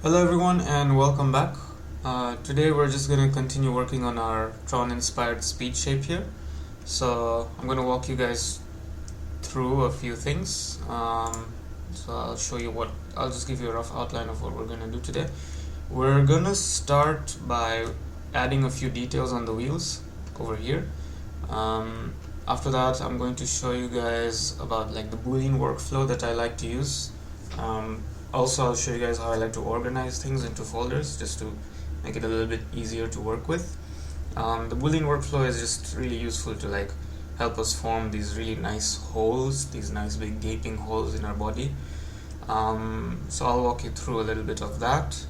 Hello everyone and welcome back. Today we're just going to continue working on our TRON inspired speed shape here. So I'm going to walk you guys through a few things. So I'll just give you a rough outline of what we're going to do today. We're going to start by adding a few details on the wheels over here. After that I'm going to show you guys about like the Boolean workflow that I like to use. Also, I'll show you guys how I like to organize things into folders just to make it a little bit easier to work with. The Boolean workflow is just really useful to like help us form these really nice holes, these nice big gaping holes in our body. So I'll walk you through a little bit of that.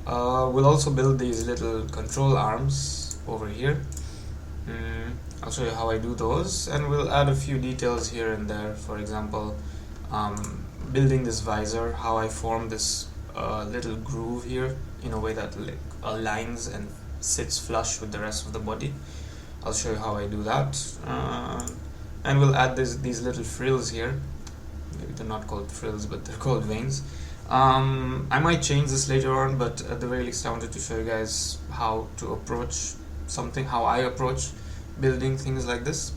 We'll also build these little control arms over here. I'll show you how I do those, and we'll add a few details here and there. For example, building this visor, how I form this little groove here in a way that like aligns and sits flush with the rest of the body. I'll show you how I do that, and we'll add these little frills here. Maybe they're not called frills, but they're called veins. I might change this later on, but at the very least I wanted to show you guys how to approach something, how I approach building things like this.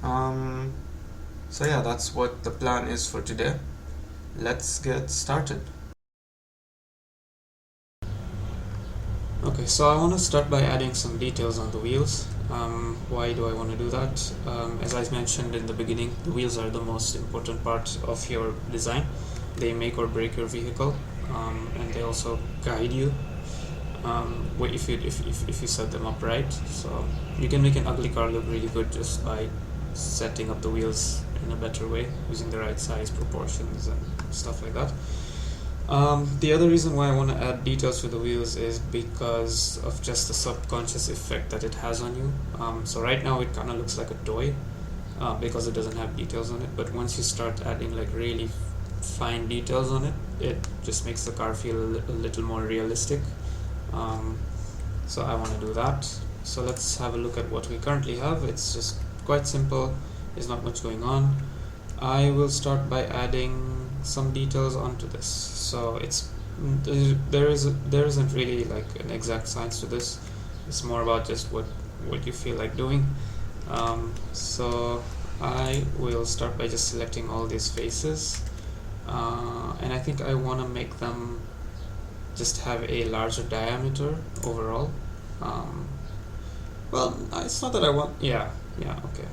So yeah, that's what the plan is for today. Let's get started. Okay, so I want to start by adding some details on the wheels. Why do I want to do that? As I mentioned in the beginning, the wheels are the most important part of your design. They make or break your vehicle, and they also guide you if you set them up right. So you can make an ugly car look really good just by setting up the wheels in a better way, using the right size, proportions, and stuff like that. The other reason why I want to add details to the wheels is because of just the subconscious effect that it has on you. So right now it kind of looks like a toy because it doesn't have details on it, but once you start adding like really fine details on it, it just makes the car feel a little more realistic. So I want to do that. So let's have a look at what we currently have. It's just quite simple. There's not much going on. I will start by adding some details onto this. So there isn't really like an exact science to this. It's more about just what you feel like doing. So I will start by just selecting all these faces, and I think I want to make them just have a larger diameter overall. Well, it's not that I want. Yeah, okay,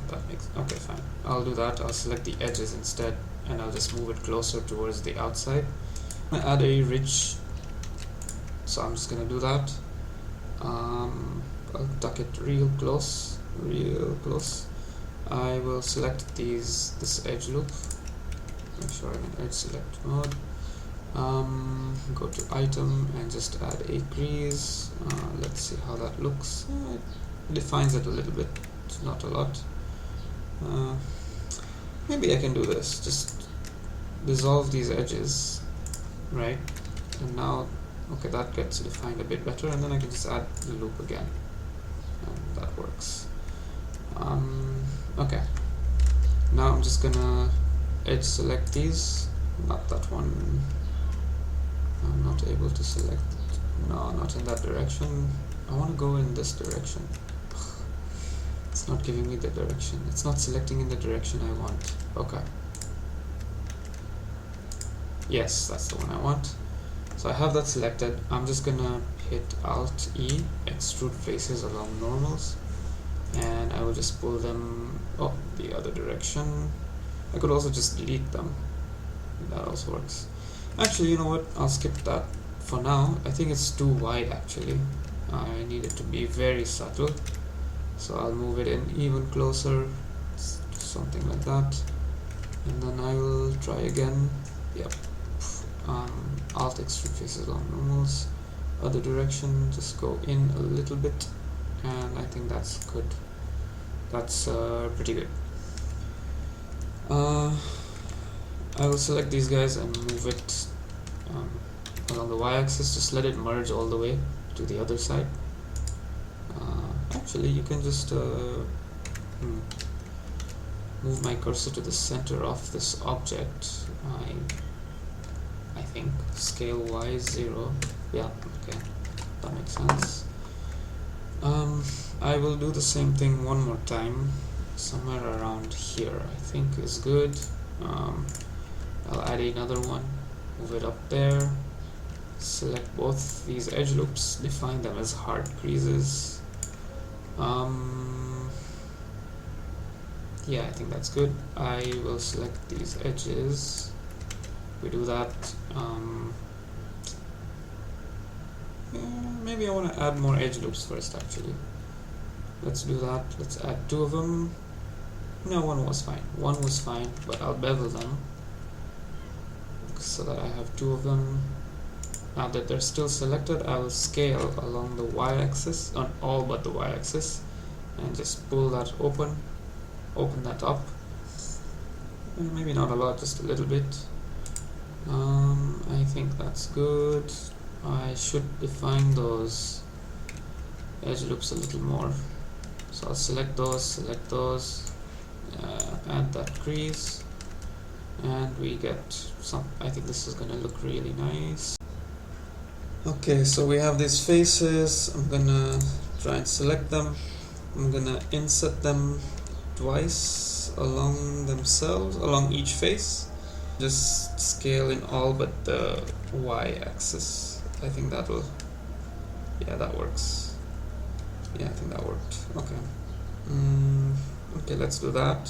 okay, fine. I'll do that. I'll select the edges instead, and I'll just move it closer towards the outside. I'm gonna add a ridge, so I'm just gonna do that. I'll tuck it real close. I will select this edge loop. Make sure I'm in edge select mode. Go to item and just add a crease. Let's see how that looks. It defines it a little bit, not a lot. Maybe I can do this, just dissolve these edges, right? And now, okay, that gets defined a bit better, and then I can just add the loop again, and that works. Okay, now I'm just gonna edge select these, not that one. I'm not able to select it. No, not in that direction. I want to go in this direction. It's not giving me the direction. It's not selecting in the direction I want. Okay. Yes, that's the one I want. So I have that selected. I'm just gonna hit Alt E, extrude faces along normals, and I will just pull them the other direction. I could also just delete them. That also works. Actually, you know what? I'll skip that for now. I think it's too wide actually. I need it to be very subtle. So I'll move it in even closer, something like that. And then I will try again. Yep. Alt extrude faces on normals. Other direction, just go in a little bit. And I think that's good. That's pretty good. I will select these guys and move it along the y-axis. Just let it merge all the way to the other side. Actually, you can just move my cursor to the center of this object. I think think. Scale y 0. Yeah, okay, that makes sense. I will do the same thing one more time, somewhere around here, I think is good. I'll add another one, move it up there, select both these edge loops, define them as hard creases. Yeah, I think that's good. I will select these edges. We do that. Maybe I want to add more edge loops first, actually. Let's do that. Let's add 2 of them. No, one was fine. One was fine, but I'll bevel them so that I have 2 of them. Now that they're still selected, I will scale along the y-axis, on all but the y-axis, and just pull that open that up. Maybe not a lot, just a little bit. I think that's good. I should define those edge loops a little more. So I'll select those, add that crease, and we get some. I think this is gonna look really nice. Okay, so we have these faces. I'm gonna try and select them. I'm gonna inset them twice along themselves, along each face. Just scale in all but the y-axis. I think that'll, yeah, that works. Yeah, I think that worked. Okay. Okay, let's do that.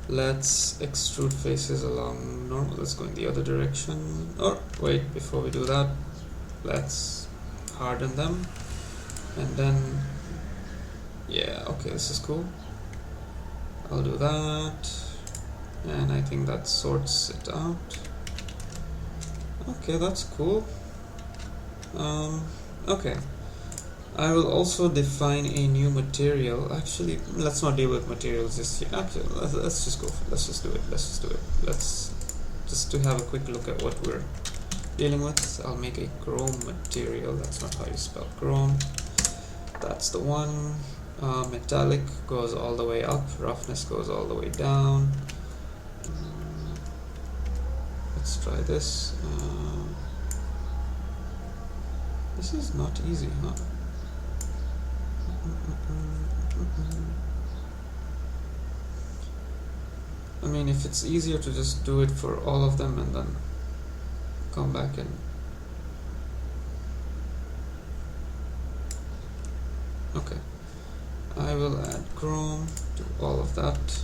Let's extrude faces along normal. Let's go in the other direction. Oh, wait, before we do that, let's harden them. And then, yeah, okay, this is cool. I'll do that. And I think that sorts it out. Okay, that's cool. Okay. I will also define a new material. Actually, let's not deal with materials just yet. Actually, let's just go for it. Let's just do it. Let's just to have a quick look at what we're dealing with. I'll make a chrome material. That's not how you spell chrome. That's the one. Metallic goes all the way up. Roughness goes all the way down. Let's try this. This is not easy, huh? I mean, if it's easier to just do it for all of them and then come back and okay, I will add chrome to all of that.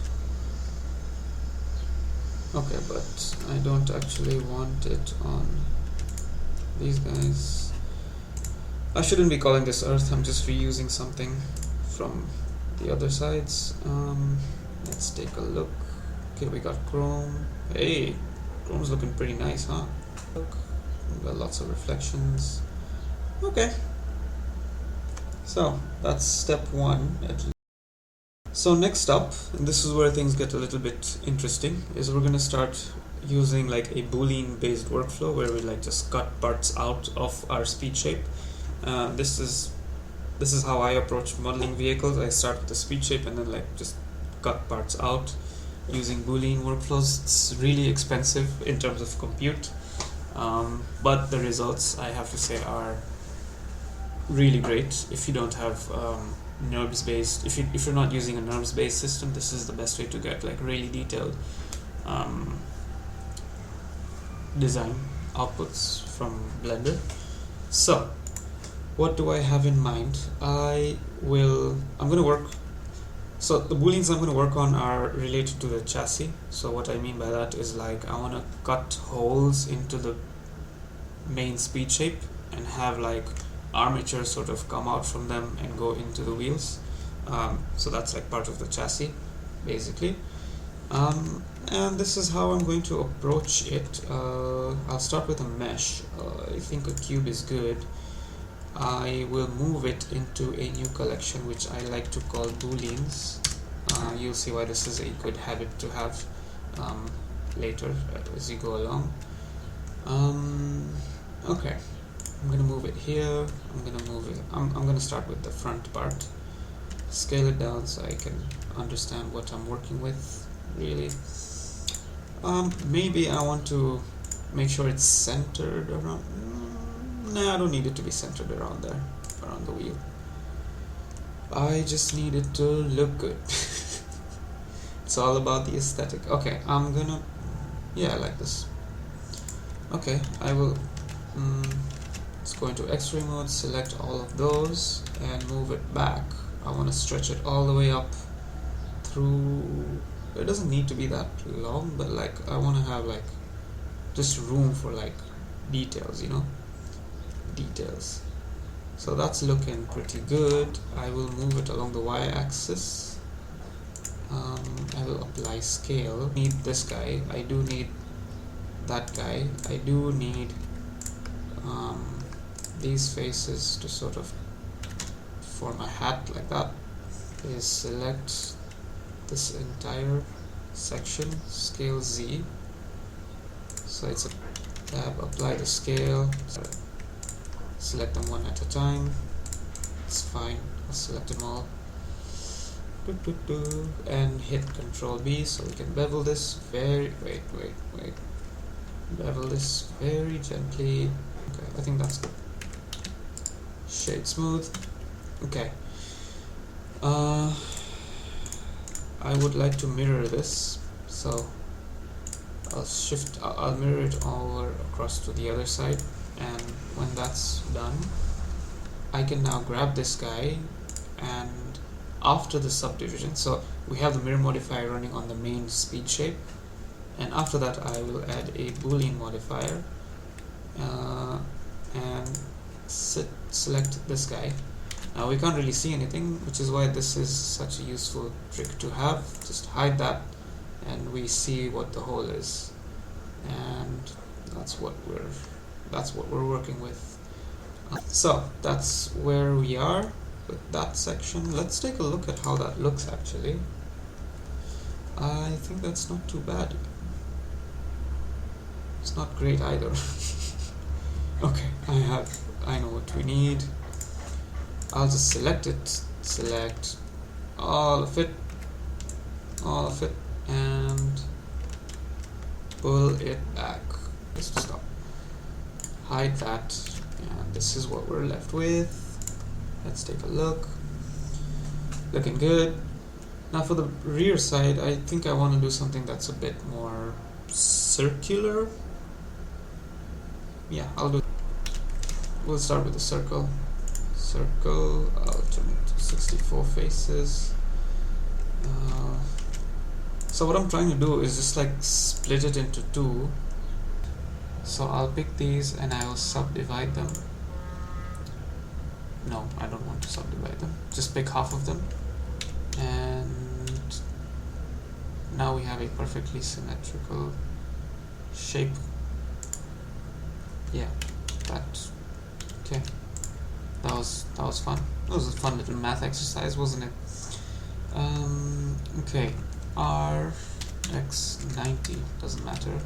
Okay, but I don't actually want it on these guys. I shouldn't be calling this earth, I'm just reusing something from the other sides. Let's take a look. Okay, we got chrome. Hey, chrome's looking pretty nice, huh? Look, we've got lots of reflections. Okay, so that's step 1 at least. So next up, and this is where things get a little bit interesting, is we're gonna start using like a boolean based workflow where we like just cut parts out of our speed shape. This is how I approach modeling vehicles. I start with the speed shape and then like just cut parts out using boolean workflows. It's really expensive in terms of compute, but the results, I have to say, are really great. If you don't have NURBS based, if you're not using a NURBS based system, this is the best way to get like really detailed design outputs from Blender. So what do I have in mind? I'm going to work, so the booleans I'm going to work on are related to the chassis. So what I mean by that is like I want to cut holes into the main speed shape and have like armature sort of come out from them and go into the wheels. So that's like part of the chassis basically. And this is how I'm going to approach it. I'll start with a mesh. I think a cube is good. I will move it into a new collection which I like to call Booleans. You'll see why this is a good habit to have later as you go along. Okay, I'm gonna move it here. I'm gonna start with the front part, scale it down so I can understand what I'm working with really. Maybe I want to make sure it's centered around. Nah, I don't need it to be centered around there, around the wheel. I just need it to look good. It's all about the aesthetic. Okay, I'm gonna, yeah, I like this. Okay, I will, let's go into X-ray mode, select all of those, and move it back. I want to stretch it all the way up through. It doesn't need to be that long, but like I want to have like just room for like details, you know, details. So that's looking pretty good. I will move it along the y-axis. I will apply scale. Need this guy. I do need that guy. I do need these faces to sort of form a hat like that. Is select this entire section, scale Z. So it's a tab, apply the scale. Select them one at a time. It's fine. I'll select them all. And hit Control B so we can bevel this very bevel this very gently. Okay, I think that's good. Shade smooth. Okay. I would like to mirror this, so I'll mirror it over across to the other side, and when that's done, I can now grab this guy, and after the subdivision, so we have the mirror modifier running on the main speed shape, and after that I will add a boolean modifier and select this guy. Now we can't really see anything, which is why this is such a useful trick to have. Just hide that and we see what the hole is, and that's what we're working with. So that's where we are with that section. Let's take a look at how that looks actually. I think that's not too bad. It's not great either. Okay, I know what we need. I'll just select it, select all of it, and pull it back. Just stop. Hide that, and this is what we're left with. Let's take a look. Looking good. Now for the rear side, I think I want to do something that's a bit more circular. Yeah, we'll start with the circle. I'll turn it to 64 faces. So what I'm trying to do is just like split it into two. So I'll pick these and I will subdivide them. No, I don't want to subdivide them. Just pick half of them. And now we have a perfectly symmetrical shape. Yeah, okay. That was fun. That was a fun little math exercise, wasn't it? Okay, RX90 doesn't matter.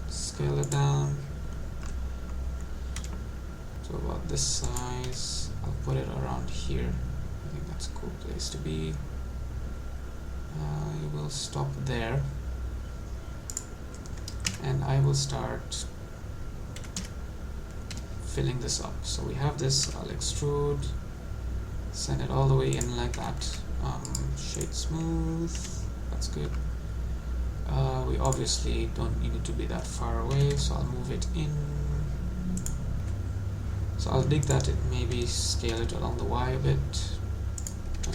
Scale it down to about this size. I'll put it around here. I think that's a cool place to be. I will stop there, and I will start filling this up. So we have this, I'll extrude, send it all the way in like that. Shade smooth, that's good. We obviously don't need it to be that far away, so I'll move it in. So I'll dig that and maybe scale it along the Y a bit,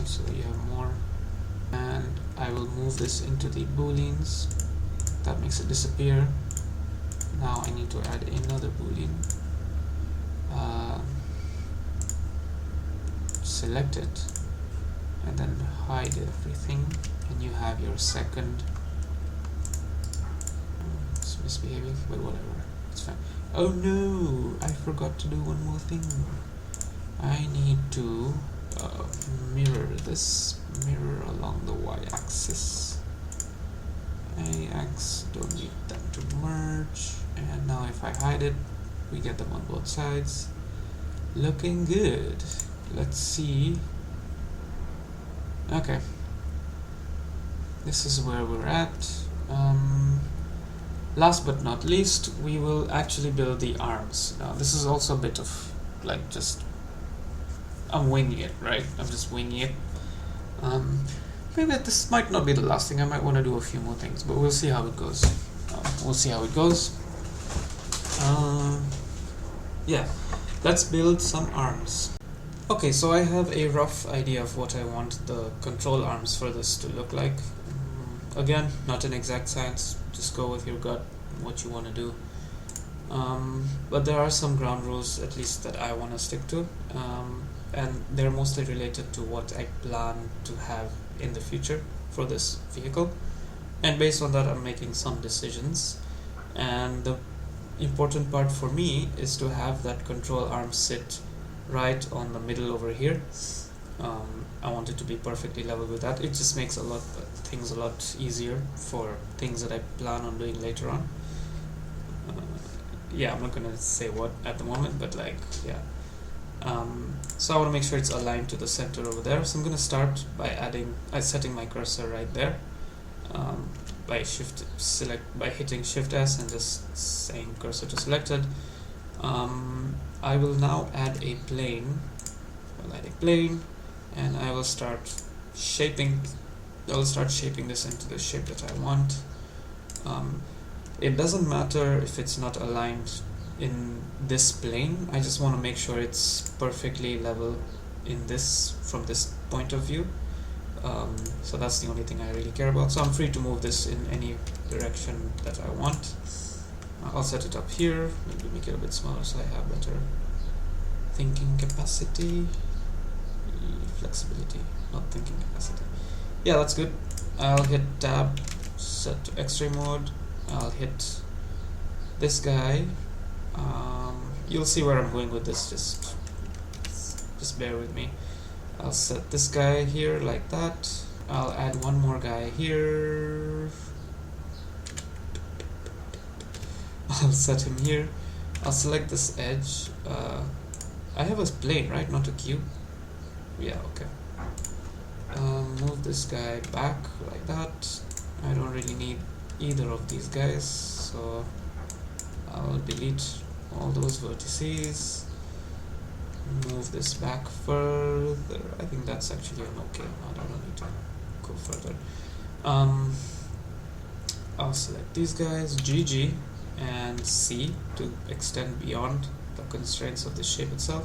so that you have more. And I will move this into the booleans. That makes it disappear. Now I need to add another boolean. Select it and then hide everything, and you have your second. It's misbehaving, but whatever, it's fine. Oh no, I forgot to do one more thing. I need to mirror along the y-axis. AX, don't need them to merge, and now if I hide it, we get them on both sides. Looking good. Let's see. Okay, this is where we're at. Last but not least, we will actually build the arms. Now this is also a bit of like just I'm winging it, right? I'm just winging it. Maybe this might not be the last thing. I might want to do a few more things, but we'll see how it goes. We'll see how it goes. Yeah, let's build some arms. Okay, so I have a rough idea of what I want the control arms for this to look like. Again, not an exact science, just go with your gut, what you want to do. But there are some ground rules, at least that I want to stick to, and they're mostly related to what I plan to have in the future for this vehicle. And based on that, I'm making some decisions. And the important part for me is to have that control arm sit right on the middle over here. I want it to be perfectly level with that. It just makes things a lot easier for things that I plan on doing later on. Yeah, I'm not gonna say what at the moment, but like, yeah. So I want to make sure it's aligned to the center over there. So I'm gonna start by setting my cursor right there. By hitting Shift S and just saying cursor to selected. I will now add a plane. I'll add a plane, and I will start shaping. This into the shape that I want. It doesn't matter if it's not aligned in this plane. I just want to make sure it's perfectly level from this point of view. So that's the only thing I really care about. So I'm free to move this in any direction that I want. I'll set it up here, maybe make it a bit smaller so I have better thinking capacity, flexibility, not thinking capacity. Yeah, that's good. I'll hit tab, set to X-ray mode. I'll hit this guy. You'll see where I'm going with this, just bear with me. I'll set this guy here like that. I'll add one more guy here. I'll set him here. I'll select this edge. I have a plane, right? Not a cube. Yeah, okay. Move this guy back like that. I don't really need either of these guys, so I'll delete all those vertices. Move this back further. I think that's actually an okay amount. I don't need to go further. I'll select these guys, GG and C, to extend beyond the constraints of the shape itself.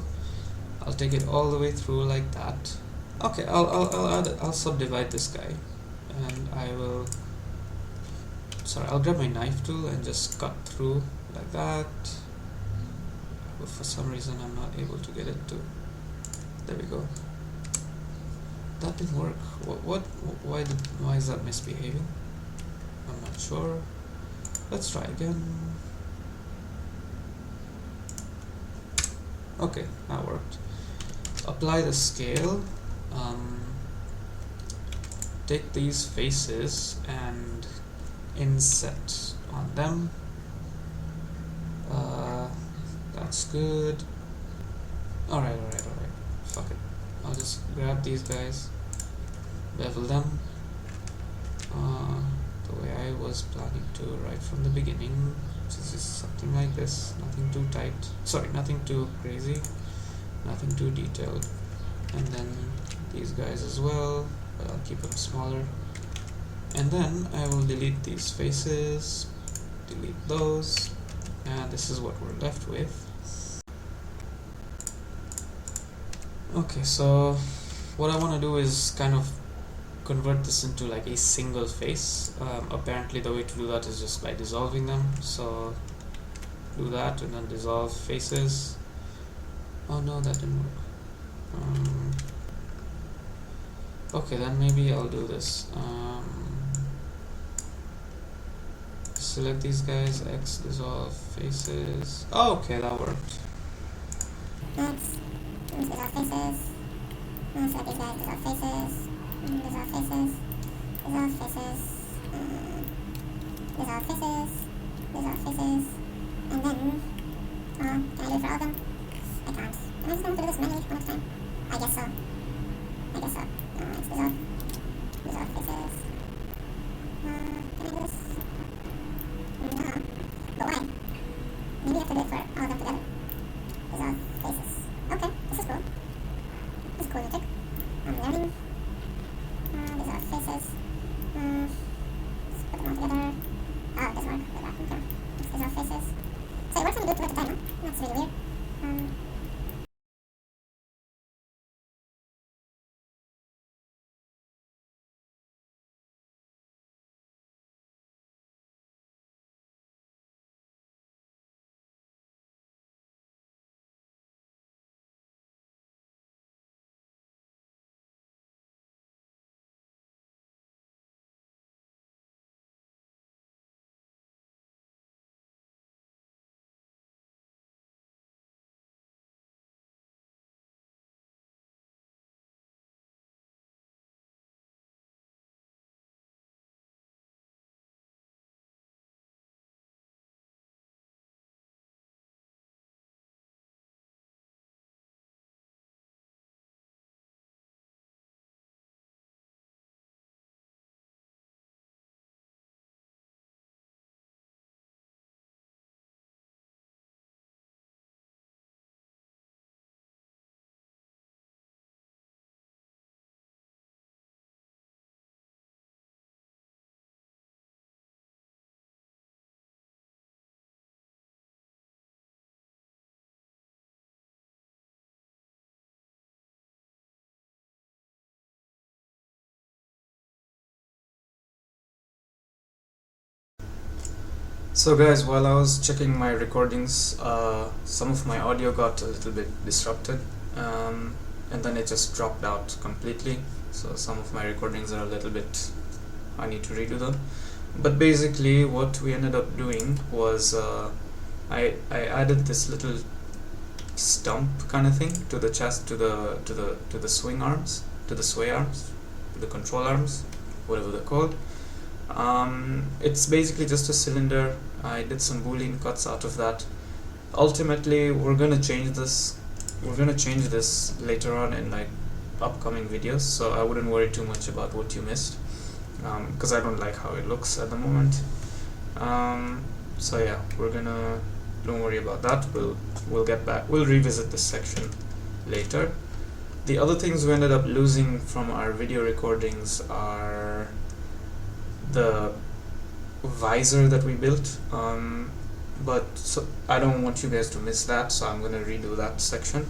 I'll take it all the way through like that. Okay, I'll subdivide this guy, and I'll grab my knife tool and just cut through like that. But for some reason I'm not able to get it to. There we go. That didn't work. Why is that misbehaving? I'm not sure. Let's try again. Okay, that worked. Apply the scale. Take these faces and inset on them. That's good. Alright. Fuck it. I'll just grab these guys, bevel them the way I was planning to right from the beginning. This is something like this. Nothing too tight. Sorry, nothing too crazy. Nothing too detailed. And then these guys as well, but I'll keep them smaller. And then I will delete these faces, delete those, and this is what we're left with. Okay, so what I want to do is kind of convert this into like a single face. Apparently the way to do that is just by dissolving them. So do that and then dissolve faces. Oh no, that didn't work. Okay, then maybe I'll do this. Select these guys, X, dissolve faces. Oh, okay, that worked. X, dissolve faces. Select these guys, dissolve faces. Dissolve faces. Dissolve faces. Dissolve faces. Dissolve faces. And then, can I do it for all of them? I can't. Am I just going to do this manually one at a time? I guess so. Let's dissolve. Dissolve faces. Can I do this? No. Maybe I have to do it for all of them together. These are faces. Okay, this is cool. This is cool logic. I'm learning. These are faces. Let's put them all together. Oh, it doesn't work. Okay. These are faces. So it works when you do it two at a time, huh? That's really weird. So guys, while I was checking my recordings, some of my audio got a little bit disrupted, and then it just dropped out completely. So some of my recordings are a little bit, I need to redo them. But basically what we ended up doing was I added this little stump kind of thing to the chest, to the swing arms, to the sway arms, to the control arms, whatever they're called. It's basically just a cylinder. I did some boolean cuts out of that. Ultimately we're gonna change this later on in like upcoming videos, so I wouldn't worry too much about what you missed, because I don't like how it looks at the moment. So yeah, don't worry about that. We'll get back, we'll revisit this section later. The other things we ended up losing from our video recordings are the visor that we built, but so I don't want you guys to miss that, so I'm gonna redo that section.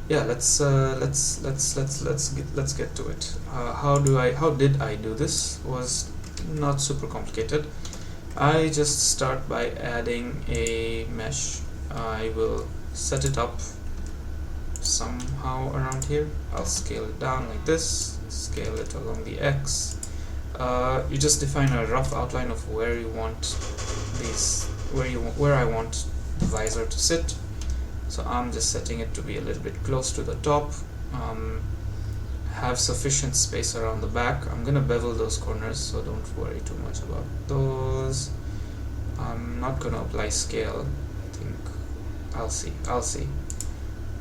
Yeah, let's get to it. How did I do this? Was not super complicated. I just start by adding a mesh. I will set it up somehow around here. I'll scale it down like this, scale it along the X. You just define a rough outline of where you want where I want the visor to sit. So I'm just setting it to be a little bit close to the top. Have sufficient space around the back. I'm gonna bevel those corners, so don't worry too much about those. I'm not gonna apply scale. I think I'll see.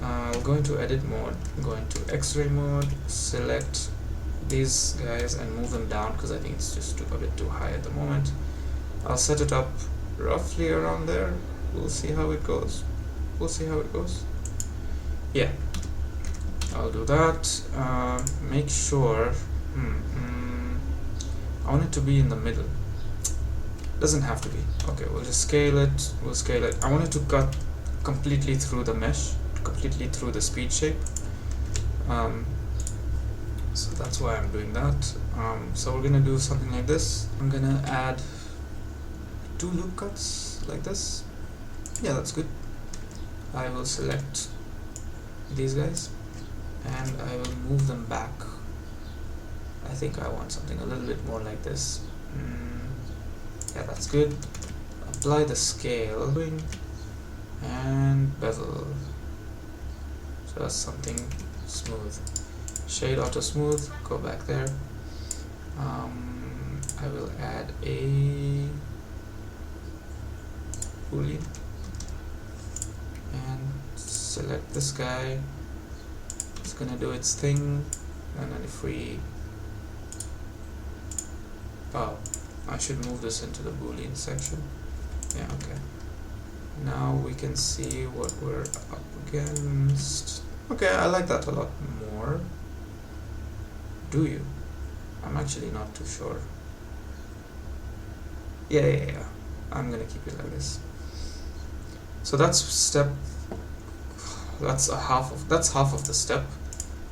I'll go into edit mode, go into X-ray mode, select these guys and move them down because I think it's just a bit too high at the moment. I'll set it up roughly around there. We'll see how it goes. Yeah, I'll do that. Make sure I want it to be in the middle. Doesn't have to be. Okay, we'll just scale it. We'll scale it. I want it to cut completely through the mesh, completely through the speed shape. So that's why I'm doing that. So we're gonna do something like this. I'm gonna add 2 loop cuts like this. Yeah, that's good. I will select these guys and I will move them back. I think I want something a little bit more like this. Yeah, that's good. Apply the scale and bevel. So that's something smooth. Shade auto smooth, go back there. I will add a boolean and select this guy. It's gonna do its thing, and then if we I should move this into the boolean section. Yeah, okay. now we can see what we're up against. Okay, I like that a lot more. Do you? I'm actually not too sure. Yeah. I'm gonna keep it like this. So that's half of the step.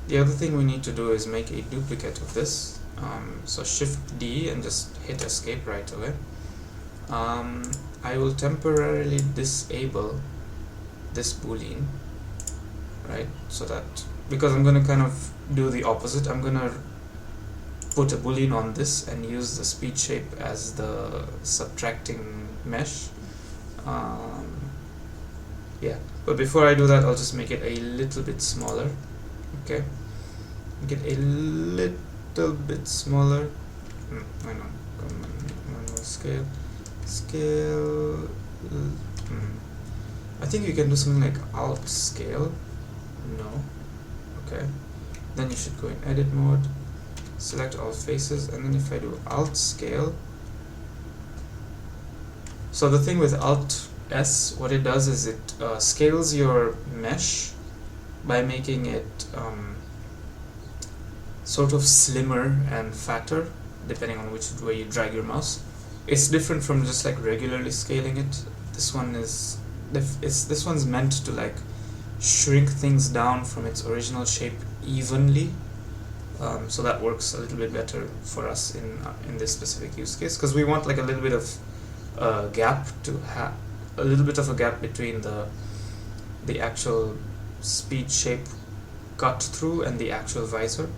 The other thing we need to do is make a duplicate of this. So Shift D and just hit escape right away. I will temporarily disable this boolean, right? So that, because I'm gonna kind of do the opposite, I'm gonna put a boolean on this and use the speed shape as the subtracting mesh. Yeah, but before I do that, I'll just make it a little bit smaller. Okay, make it a little bit smaller. I know. Come on, one more scale. I think you can do something like alt scale. No. Okay. Then you should go in edit mode, select all faces, and then if I do alt scale. So the thing with alt S, what it does is it scales your mesh by making it sort of slimmer and fatter depending on which way you drag your mouse. It's different from just like regularly scaling it. This one is this one's meant to like shrink things down from its original shape evenly. So that works a little bit better for us in this specific use case, because we want like a little bit of gap to have a little bit of a gap between the actual speed shape cut through and the actual visor.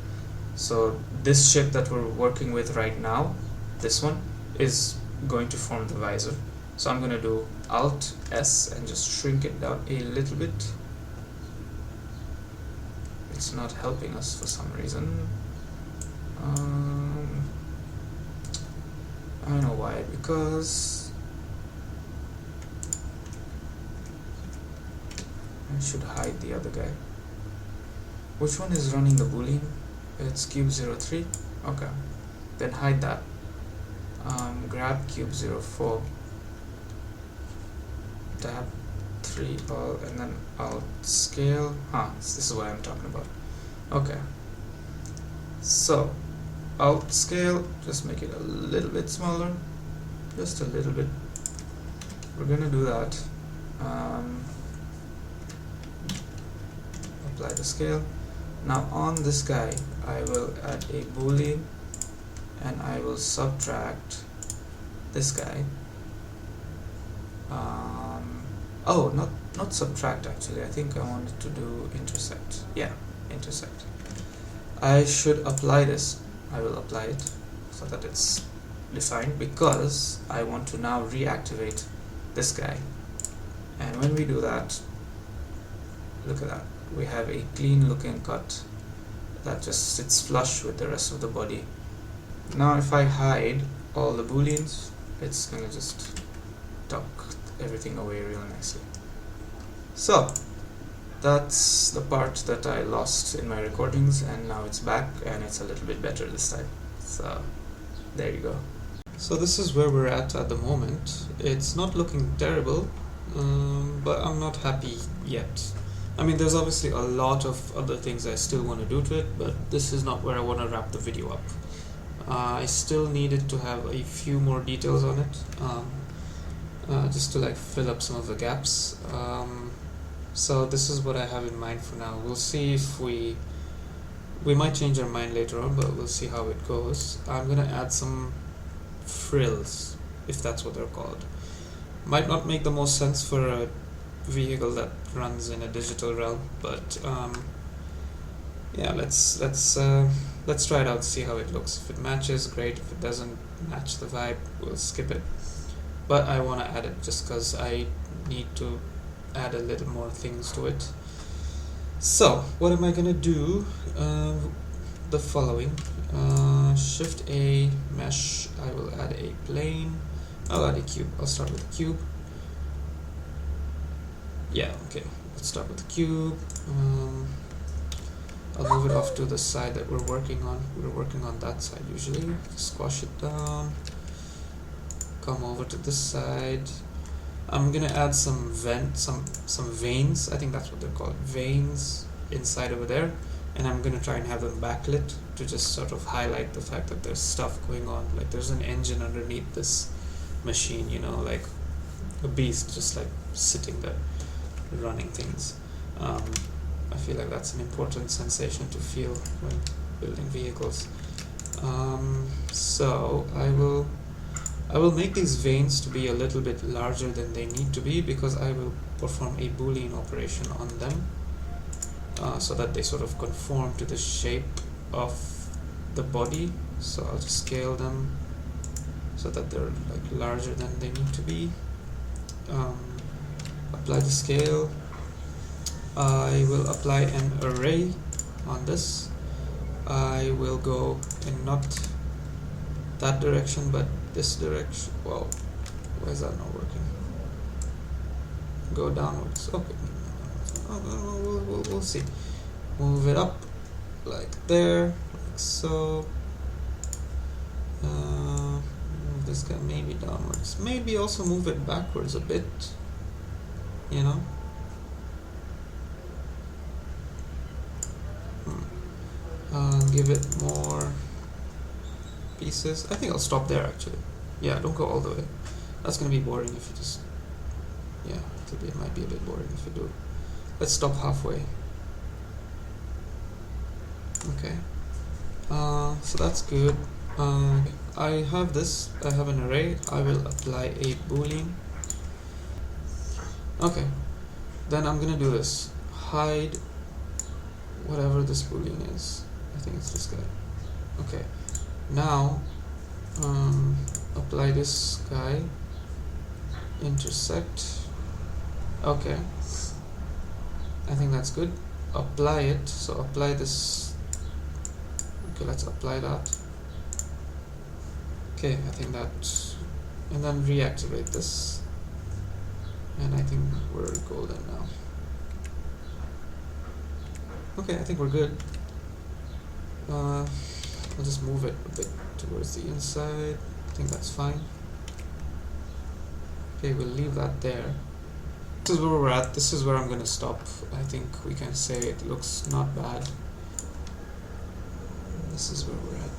So this shape that we're working with right now, this one, is going to form the visor. So I'm going to do Alt S and just shrink it down a little bit. It's not helping us for some reason. I don't know why, because I should hide the other guy. Which one is running the boolean? It's cube03. Okay, then hide that. Grab cube04, tab 3 all, and then alt scale. This is what I'm talking about. Okay, so alt scale, just make it a little bit smaller, just a little bit. We're gonna do that. Apply the scale. Now on this guy, I will add a boolean and I will subtract this guy. Oh, not subtract actually. I think I wanted to do intersect. Yeah, intersect. I should apply this. I will apply it so that it's defined, because I want to now reactivate this guy. And when we do that, look at that. We have a clean looking cut that just sits flush with the rest of the body. Now if I hide all the booleans, it's gonna just tuck everything away real nicely. So that's the part that I lost in my recordings, and now it's back and it's a little bit better this time. So there you go. So this is where we're at the moment. It's not looking terrible, but I'm not happy yet. I mean, there's obviously a lot of other things I still want to do to it, but this is not where I want to wrap the video up. I still needed to have a few more details on it, just to like fill up some of the gaps. So this is what I have in mind for now. We'll see if we might change our mind later on, but we'll see how it goes. I'm gonna add some frills, if that's what they're called. Might not make the most sense for a vehicle that runs in a digital realm, but yeah, let's try it out, see how it looks. If it matches, great. If it doesn't match the vibe, we'll skip it. But I want to add it just because I need to add a little more things to it. So what am I gonna do? The following. Shift A, mesh. I will add a plane. I'll add a cube. I'll start with a cube. Yeah, okay. Let's start with the cube. I'll move it off to the side that we're working on. We're working on that side usually. Squash it down. Come over to this side. I'm gonna add some some veins. I think that's what they're called, veins inside over there, and I'm gonna try and have them backlit to just sort of highlight the fact that there's stuff going on. Like there's an engine underneath this machine, you know, like a beast just like sitting there running things. I feel like that's an important sensation to feel when building vehicles. So I will make these veins to be a little bit larger than they need to be, because I will perform a boolean operation on them, so that they sort of conform to the shape of the body. So I'll just scale them so that they're like larger than they need to be. Apply the scale. I will apply an array on this. I will go in not that direction but this direction. Well, why is that not working? Go downwards. Okay. We'll see. Move it up like there, like so. Move this guy maybe downwards. Maybe also move it backwards a bit. You know. Give it more pieces. I think I'll stop there actually. Yeah, don't go all the way. That's gonna be boring if you just. Yeah, it might be a bit boring if you do. Let's stop halfway. Okay. So that's good. I have this. I have an array. I will apply a boolean. Okay. Then I'm gonna do this. Hide whatever this boolean is. I think it's this guy. Okay. Now apply this guy. Intersect. Okay. I think that's good. Apply it. So apply this. Okay, let's apply that. Okay, I think that, and then reactivate this. And I think we're golden now. Okay, I think we're good. I'll just move it a bit towards the inside. I think that's fine. Okay, we'll leave that there. This is where we're at. This is where I'm gonna stop. I think we can say it looks not bad. This is where we're at.